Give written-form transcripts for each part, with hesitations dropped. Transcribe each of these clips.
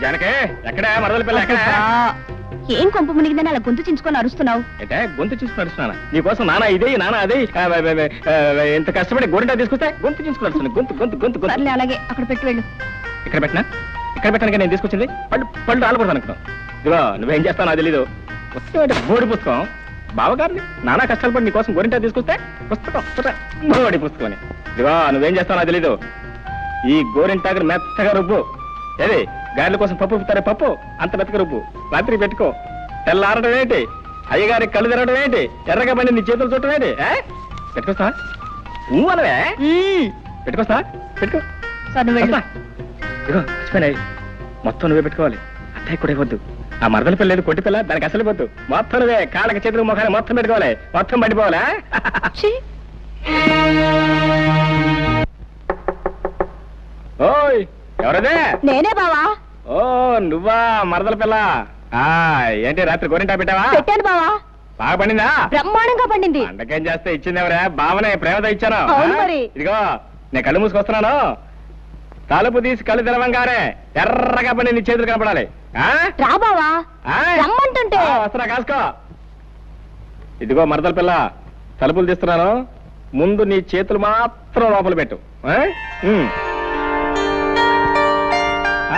జానకే ఎక్కడ మరదల పిల్ల ఎక్కడ? ఏం కొంప మునిగిందని అలా గొంతు చించుకొని అరుస్తున్నావు? అంటే గొంతు చించుకుని అరుస్తున్నానా? నీకోసం నానా ఇదే నానా అదే ఎంత కష్టపడి గోరింటా తీసుకొస్తే గొంతు చించుకుని అరుస్తున్నాను. గొంతు గొంతు గొంతు గొంతు. సర్లే అలాగే అక్కడ పెట్టి వెళ్ళు. ఇక్కడ పెట్టినా? ఇక్కడ పెట్టడానికి నేను తీసుకొచ్చింది పళ్ళు పళ్ళు రాలకూడదు అనుకున్నాను. ఇదిగో నువ్వేం చేస్తావు నాకు తెలీదు. పుస్తకం బోడి పుస్తకం బావగారిని నానా కష్టాలు పడి నీకోసం గోరింటా తీసుకొస్తే పుస్తకం బోడి పుస్తకం అని. ఇదిగో నువ్వేం చేస్తావు నాకు తెలీదు. ఈ గోరింటాకు మెత్తగా రుబ్బు. ఏది గారెల కోసం పప్పు ఉప్పుతారే పప్పు అంత మెత్తగా రుబ్బు. రాత్రి పెట్టుకో. తెల్లారడం ఏంటి, అయ్యగారికి కళ్ళు తిరగడం ఏంటి, ఎర్రగా పడి నీ చేతులు చుట్టం ఏంటి? పెట్టుకొస్తా అనవే పెట్టుకొస్తా పెట్టుకో. ఇదిగో మర్చిపోయినాయి మొత్తం నువ్వే పెట్టుకోవాలి. అత్తయ్య కూడా ఇవ్వద్దు. ఆ మరదల పిల్ల లేదు కొట్టి పిల్ల దానికి అసలు పోద్దు. మొత్తం నువ్వే కాళ్ళకి చేతులు మొఖాన్ని మొత్తం పెట్టుకోవాలి. మొత్తం పడిపోవాలా? ఓయ్ ఎవరదే? నేనే బావా. ఓ నువ్వా మరదల పిల్ల? ఏంటి రాత్రి గోరింటా పెట్టావా? పెట్టాను బావా. బాగా పండిందా? బ్రహ్మాండంగా పండింది. అండకేం చేస్తే ఇచ్చింది ఎవరా? బావనే ప్రేమతో ఇచ్చాను. ఇదిగో నేను కళ్ళు మూసుకొస్తున్నాను. తలుపు తీసి కళ్ళు తెరవంగానే ఎర్రగా పని నీ చేతులు కనపడాలి. రా బావా రమ్మంటుంటే. వస్తున్నా కాసుకో. ఇదిగో మరదల పిల్ల తలుపులు తీస్తున్నాను. ముందు నీ చేతులు మాత్రం లోపల పెట్టు.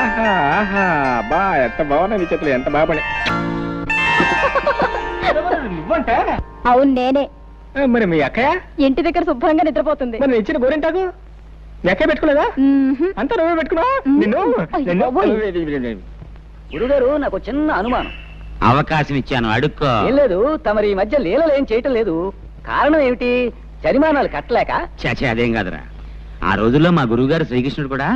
ఆహా ఆహా బా ఎంత బాగున్నాయి నీ చేతులు, ఎంత బాగా పని. నువ్వంటే? అవును నేనే. మరి మీ అక్కయ్య ఇంటి దగ్గర శుభ్రంగా నిద్రపోతుంది. మరి ఇచ్చిన గోరింటాకు మీ అక్కయ్య పెట్టుకోలేదా? అంతా నువ్వే పెట్టుకున్నావు. గురుగారు నాకు చిన్న అనుమానం. అవకాశం ఇచ్చాను అడుక్కో. ఏం లేదు, తమరి ఈ మధ్య లీలలు ఏం చేయటం లేదు. కారణం ఏమిటి? జరిమానాలు కట్టలేక? చాచే అదేం కాదురా. ఆ రోజుల్లో మా గురువుగారు శ్రీకృష్ణుడు కూడా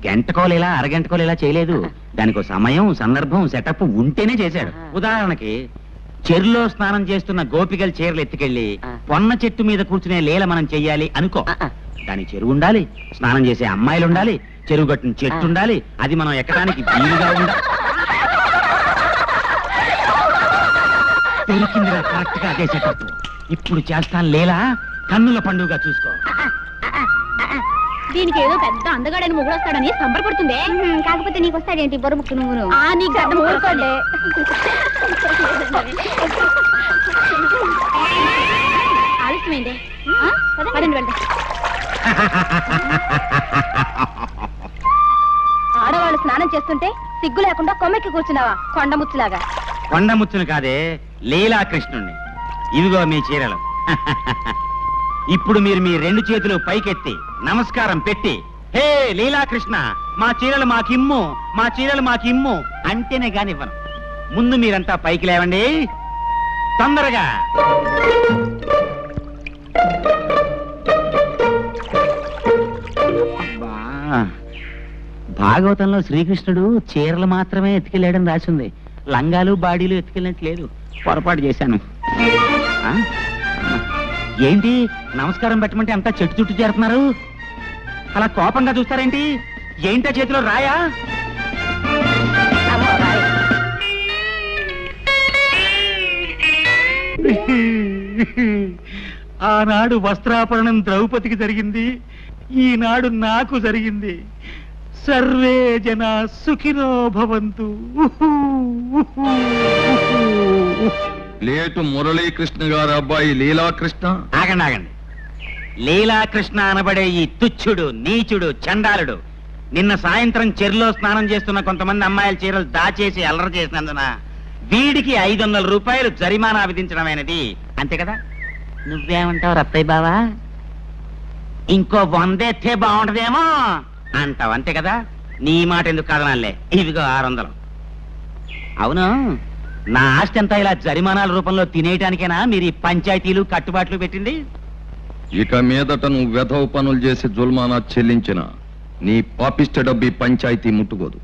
గంటకోలేలా అరగంటకోలేలా చేయలేదు. దానికి సమయం సందర్భం సెటప్ ఉంటేనే చేశాడు. ఉదాహరణకి చెరులో స్నానం చేస్తున్న గోపికల చీరలు ఎత్తుకెళ్లి పొన్న చెట్టు మీద కూర్చునే లీల మనం చెయ్యాలి అనుకో. దాని చెరువు ఉండాలి, స్నానం చేసే అమ్మాయిలు ఉండాలి, చెరువు కట్టిన చెట్టు ఉండాలి, అది మనం ఎక్కడానికి వీలుగా ఉండాలి. దొరికిందిరా కరెక్ట్ గా అదే సెటప్. ఇప్పుడు చేస్తాను లీల, కన్నుల పండుగ చూసుకో. దీనికి ఏదో పెద్ద అందగాడని మొగుడు వస్తాడని సంబరపడుతుంది. కాకపోతే నీకు వస్తాడేంటి బొర ముక్కు నువ్వు? నీకు గడ్డ ఊరుకోండి. ఆలస్యమైంది. ఆడవాళ్ళు స్నానం చేస్తుంటే సిగ్గు లేకుండా కొమ్మెక్కి కూర్చున్నావా కొండముచ్చులాగా? కొండముచ్చును కాదే, లీలాకృష్ణుణ్ణి. ఇవిగో మీ చీరలు. ఇప్పుడు మీరు మీ రెండు చేతులు పైకెత్తి నమస్కారం పెట్టి హే లీలాకృష్ణ మా చీరలు మాకిమ్ము, మా చీరలు మాకిమ్ము అంటేనే కానివ్వను. ముందు మీరంతా పైకి లేవండి తొందరగా. భాగవతంలో శ్రీకృష్ణుడు చీరలు మాత్రమే ఎత్తుకెళ్ళాడని రాసింది. లంగాలు బాడీలు ఎత్తుకెళ్ళినట్లేదు. పొరపాటు చేశాను. ఏంటి నమస్కారం పెట్టమంటే అంతా చెట్టు చుట్టూ చేరుతున్నారు? అలా కోపంగా చూస్తారేంటి? ఏంటా చేతిలో రాయా? ఆనాడు వస్త్రాపరణం ద్రౌపదికి జరిగింది, ఈనాడు నాకు జరిగింది. సర్వే జన సుఖినో భవంతు. లేటు మురళీకృష్ణ గారు అబ్బాయి లీలాకృష్ణ. ఆగండి ఆగండి. లీలాకృష్ణ అనబడే ఈ తుచ్చుడు నీచుడు చండాలుడు నిన్న సాయంత్రం చెరులో స్నానం చేస్తున్న కొంతమంది అమ్మాయిల చీరలు దాచేసి అల్లరి చేసినందున వీడికి 500 రూపాయలు జరిమానా విధించడమైనది. అంతే కదా? నువ్వేమంటావు రత్తయ్య బావా? ఇంకో 100 ఎత్తే బాగుంటదేమో అంటావు. అంతే కదా? నీ మాట ఎందుకు కాదనాలే. ఇదిగో 600. అవును, నా ఆస్తి అంతా ఇలా జరిమానాల రూపంలో తినేయటానికేనా మీరు ఈ పంచాయతీలు కట్టుబాట్లు పెట్టింది? ఇక మీదట నువ్వు వెధవ పనులు చేసి జుల్మానా చెల్లించిన నీ పాపిష్ట డబ్బి పంచాయతీ ముట్టుకోదు.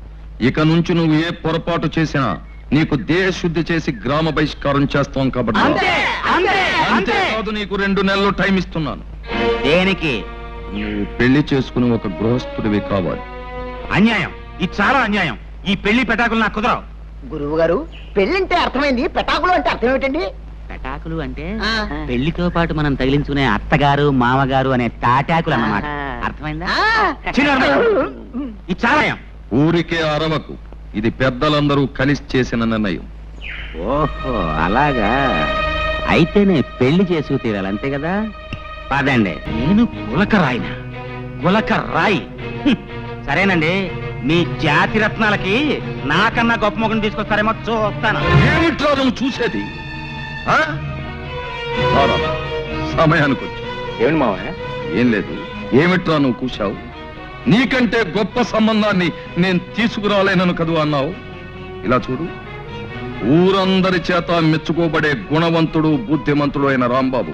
ఇక నుంచి నువ్వు ఏ పొరపాటు చేసినా నీకు దేశశుద్ధి చేసి గ్రామ బహిష్కారం చేస్తాం. కాబట్టి అంతేకాదు, నీకు 2 నెలలు టైం ఇస్తున్నాను. దేనికి? నువ్వు పెళ్లి చేసుకుని ఒక గృహస్థుడివి కావాలి. అన్యాయం, ఇది చాలా అన్యాయం. ఈ పెళ్లి పెటాకులు నాకు కుదరవు. గురువు గారు, పెళ్లింటే అర్థమైంది, పెటాకులు అంటే అర్థం ఏమిటండి? పెటాకులు అంటే పెళ్లితో పాటు మనం తగిలించుకునే అత్తగారు మామగారు అనే తాటాకులు అన్నమాట. అర్థమైందా? ఇది చాలా ఊరికే అరవకు. ఇది పెద్దలందరూ కలిసి చేసిన నిర్ణయం. ఓహో అలాగా, అయితేనే పెళ్లి చేసుకు తీరాలి అంతే కదా. పదండి. నేను గులకరాయినా గులకరాయి. సరేనండి, మీ జాతి రత్నాలకి నాకన్నా గొప్ప మొగుని తీసుకొస్తారేమో చూస్తాను. ఏమిట్రా నువ్వు చూసేది? ఆ? రారా, సమయానికి వచ్చి. ఏమిటి మావయ్య? ఏం లేదు. ఏమిట్రా నువ్వు కూశావు? నీకంటే గొప్ప సంబంధాన్ని నేను తీసుకురాలేనను కదూ అన్నావు. ఇలా చూడు, ఊరందరి చేత మెచ్చుకోబడే గుణవంతుడు బుద్ధిమంతుడు అయిన రాంబాబు